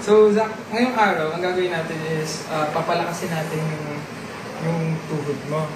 So, Zach, ngayong araw, ang gagawin natin is papalakasin natin yung tuhod mo.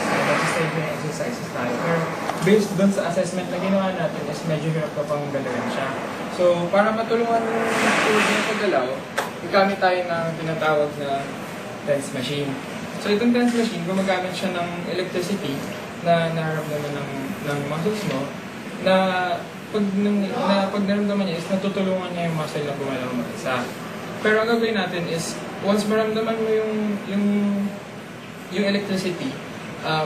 Mag-stage yung exercises tayo. Pero based dun sa assessment na ginawa natin is medyo hirap ka pang galawin siya. So, para matulungan yung tuhod niya paggalaw, gamit tayo ng tinatawag na TENS machine. So, itong TENS machine, gumagamit siya ng electricity na nararamdaman ng muscles mo na pag naramdaman niya is natutulungan niya yung muscle na gumalaw mag-isa. Pero ang gagawin natin is, once maramdaman mo yung electricity,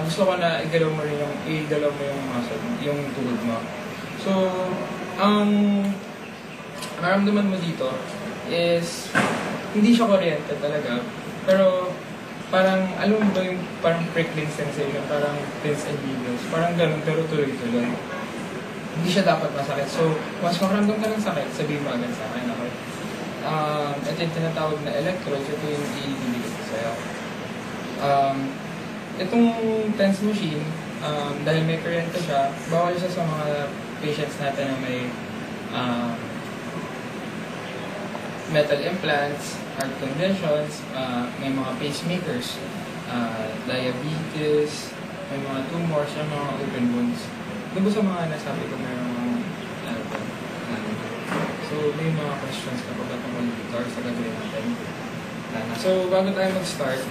gusto ko na igalaw mo yung muscle, yung tuhod mo. So, ang maramdaman mo dito is, hindi siya kuryente talaga, pero parang, alam mo ba yung parang prickling sensation, parang pins and needles, parang ganun, pero tuloy-tuloy. Hindi siya dapat masakit. So, once makaramdam ka ng sakit, sabihin mo agad sa akin, okay? Ito yung tinatawag na electrodes, ito yung i-deliver ko sa'yo. Itong TENS machine, dahil may kuryente siya, bawal siya sa mga patients natin na may metal implants, heart conditions, may mga pacemakers, diabetes, may mga tumors, may mga open wounds. Diba sa mga nasabi ko mayroong so may mga questions ka pa ba tungkol dito or sa gagawin natin? So bago tayo mag-start,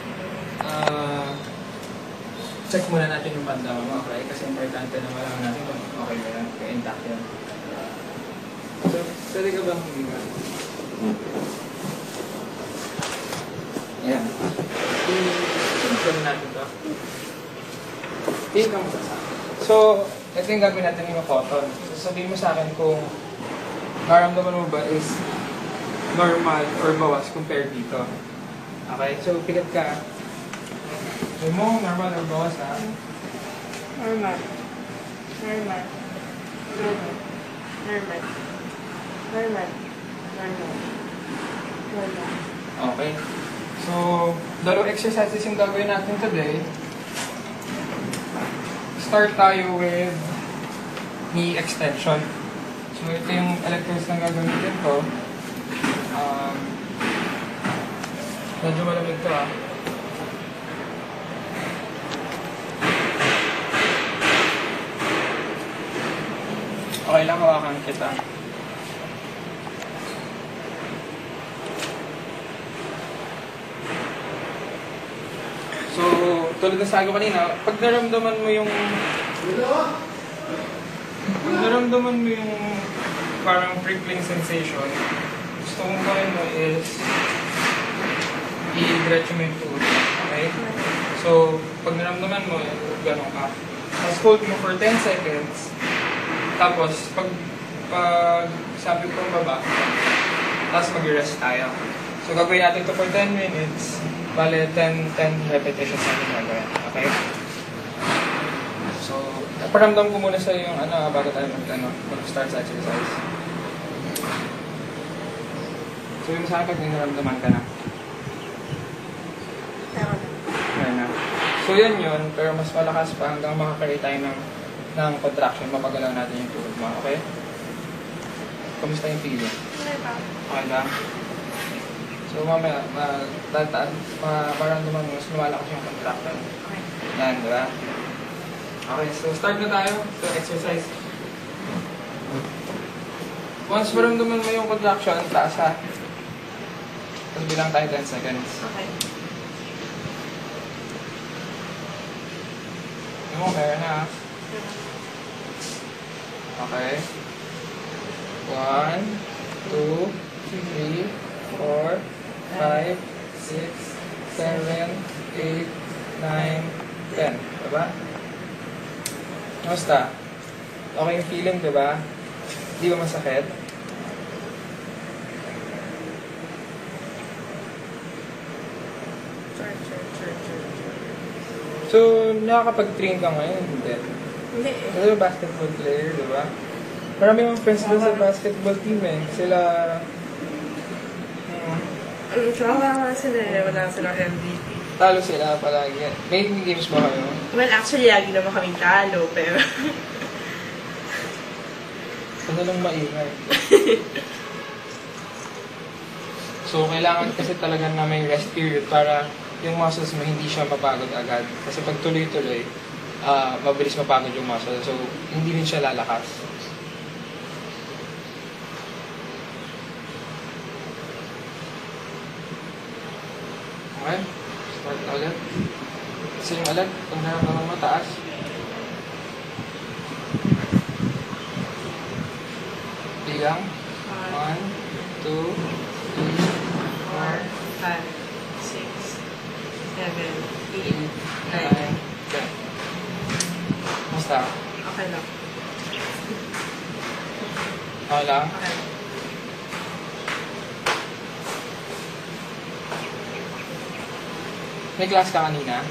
check muna natin yung banda mo, okay? Kasi importante na malaman natin kung okay ba yan, kaya intact yan. So, pwede ka bang huminga? Ayan. I-confirm natin ito. Tingin ka mo sa akin. So, ito yung gagawin natin yung cotton. So, sabihin mo sa akin kung maramdaman mo ba is normal or bawas compared dito. Okay? So, pigat ka. Sabi mo, normal or bawas ha? Normal. Normal. Normal. Normal. Normal. Normal. Normal. Okay. So, dalawang exercises yung gagawin natin today. Start tayo with knee extension. So, ito yung electrodes na gagamitin ko. Medyo malamig ito ha. Okay lang, hawakan kita. So, tulad na sabi ko kanina, pag naramdaman mo yung parang prickling sensation, gusto kong gawin mo is i-diretso mo yung tuhod. Okay? So, pag naramdaman mo, gano'n ka. Tapos hold mo for 10 seconds. Tapos, pag sabi ko baba, tapos mag-rest tayo. So, gagawin natin ito for 10 minutes. Bale, 10 repetitions natin gagawin. Okay? So, paramdam ko muna sa yung bago tayo mag-start sa exercise. So, yung sa akin, pag naramdaman ka na. Ayan na. So, yun. Pero mas malakas pa hanggang makakari tayo ng contraction. Mapagalaw natin yung tuhod mo. Okay? Kamusta yung feeling? Okay lang? So, mamaya, maramdaman mo, mas lumalakas yung contraction. Okay. Yan, diba? Okay, so start na tayo. So, exercise. Once maramdaman mo yung contraction, taas ha. Tapos bilang tayo 10 seconds. Okay. Ano mo, meron na ha. Okay. 1, 2, 3, 4, 5, 6, 7, 8, 9, 10. Diba? Kamusta? Okay yung feeling, diba? Di ba masakit? So, nakakapag-train ka ngayon, hindi? Hindi. Kasi basketball player, diba? Marami mga friends doon sa basketball team eh. Sila... Wala silang MVP. Talo sila palagi. May games ba kayo? Well, actually, lagi naman kaming talo, pero... Ano lang maingay? So, kailangan kasi talaga na may rest period para yung muscles mo hindi siya mapagod agad. Kasi pag tuloy-tuloy, mabilis mapagod yung muscle. So, hindi rin siya lalakas. Okay? Start na ulit. Same ulit. Kung nararamdaman mo, taas. Bilang. 1, 2, 3, 4, 5, 6, 7, 8, 9. 10. Basta. Okay lang. Okay lang. Okay. May class ka kanina?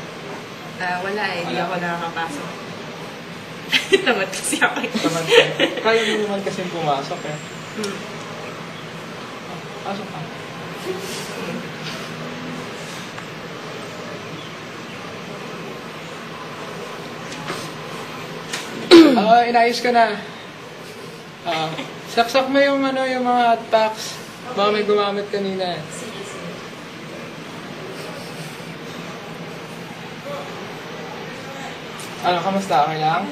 Wala eh. Hindi Wala. ako nakakapasok. Tamad kasi ako eh. Naman ka. Kaya mo naman kasi pumasok eh. Hmm. Pasok ka. Inayos ko na. Saksak mo yung yung mga hot packs. Baka may gumamit kanina. Sige, sige. Ano, kamusta? Okay lang?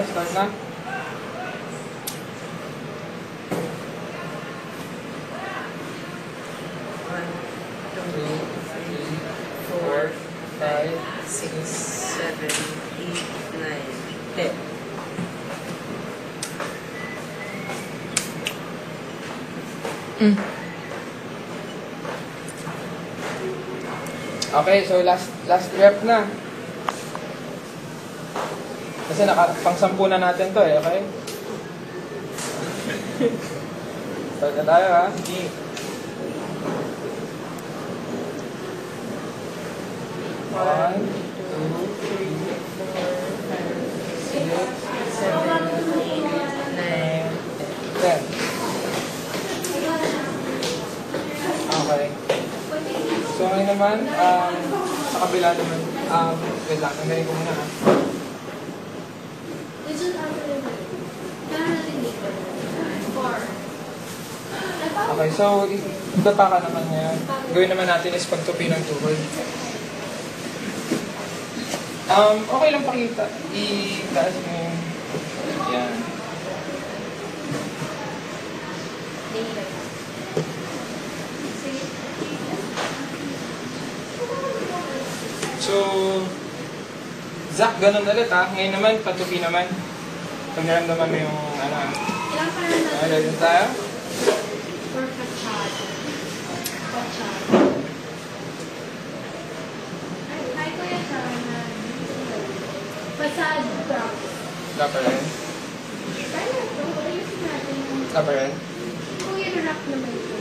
Start na. One, 2, 2, 3, 4, 5, 6, 7, 8, 9, 10. Okay, so last rep na. Kasi pang-10 na natin to eh, okay? Start na tayo ha. 1, 2, 3, 4, 5, 6, 7, 8, 9, 10. Okay. So ngayon naman, sa kabila naman, wait lang, tanggalin ko muna ha. Okay, so itapa ka naman ngayon. Gawin naman natin is pagtupi ng tuhod. Okay lang pakita. Itaas mo yung... Yan. So, Zach, ganun ulit ha. Ngayon naman, patupi naman. Pag naramdaman mo yung ano. Ilang pa rin natin Ganun tayo. for facade. Facade. Ay, kuya siya na facade drop. Wala pa rin. Kaya ito, ayusin natin yung Wala pa rin. kung i-wrap naman ito.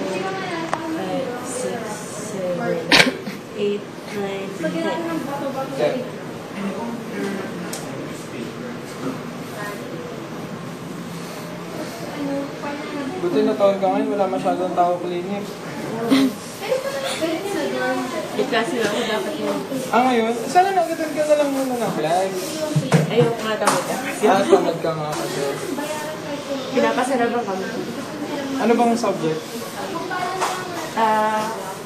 Hindi ko nga nasa 5, 6, 7, 8, 9, Lagyan natin ng bato-bato. Okay. Ano, paano na? Buti na taon ka ngayon, wala masyadong tao clinic. Pwede sa dorm. May klase na ako dapat yun. Ngayon, sana nagatan ka na lang muna ng vlog. Ayoko nga tamad ka. Tamad ka nga kasi. Bayaran ko ito. Pinapasarapan kami. Ano bang subject?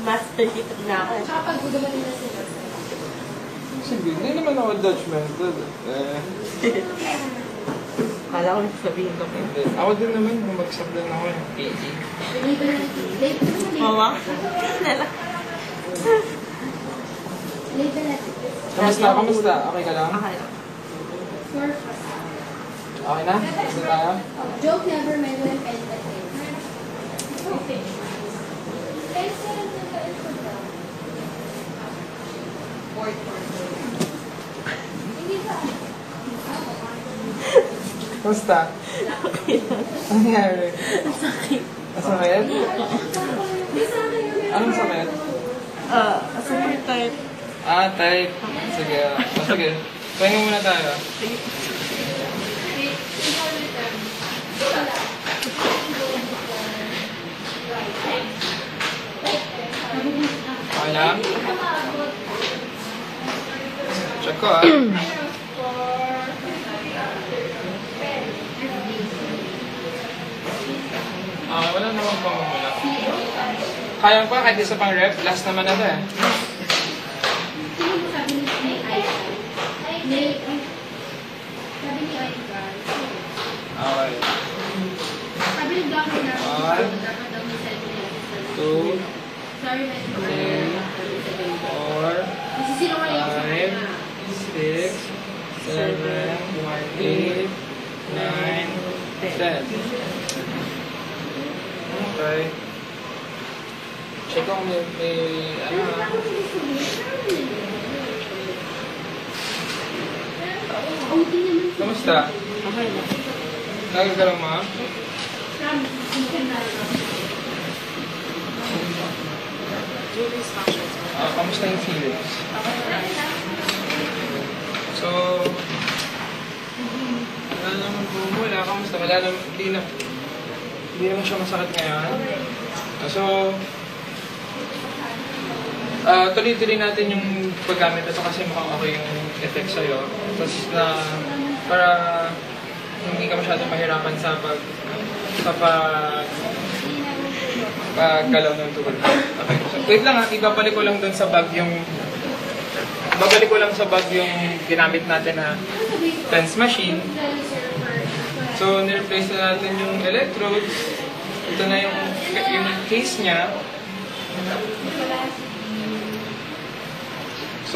Master dito na ako. Tsaka pag gumaling na sila. Sige, hindi naman ako judgmental. Kala ko sabihin ko. Hindi. Ako din naman, bumagsak din ako ng PE. Late na Mawa? Late na. Kamusta? Kamusta? Okay ka lang? Okay lang. For facade. Okay na? Gusto tayo? Joke never made with entertainment. Okay. Excellent na ka Instagram. Hindi ba? Kamusta? Okay lang. Ano nangyari? Sakit. Masakit? Di sa akin yung Anong sakit? Super tight. Tight. Sige. Sige. Pahinga muna tayo. Okay lang? Check ko Kaya pa, kahit isa pang rep, last naman na to eh. Sino mo sabi ni Aika? Sabi ni Aika. Okay. Sabi ng doctor na. One. Dapat daw may sabi niya. 2, Sorry, medyo. 4, Kasi sinungaling ako sa 5, kanya. 6, 7, 8, 9, 10. Okay. Check ko kung may ano ha. OT naman. Kamusta? Okay na. Nagagalaw mo? Julie's functions. Kamusta yung feelings? So, wala naman bumula. Kamusta? Wala naman, hindi naman siya masakit ngayon. So, tuloy-tuloy natin yung paggamit ito kasi mukhang okay yung effect sa'yo. Tapos para hindi ka masyadong mahirapan sa paggalaw ng tuhod. Okay. So, wait lang ha, babalik ko lang sa bag yung ginamit natin na TENS machine. So, nireplace na natin yung electrodes. Ito na yung case niya.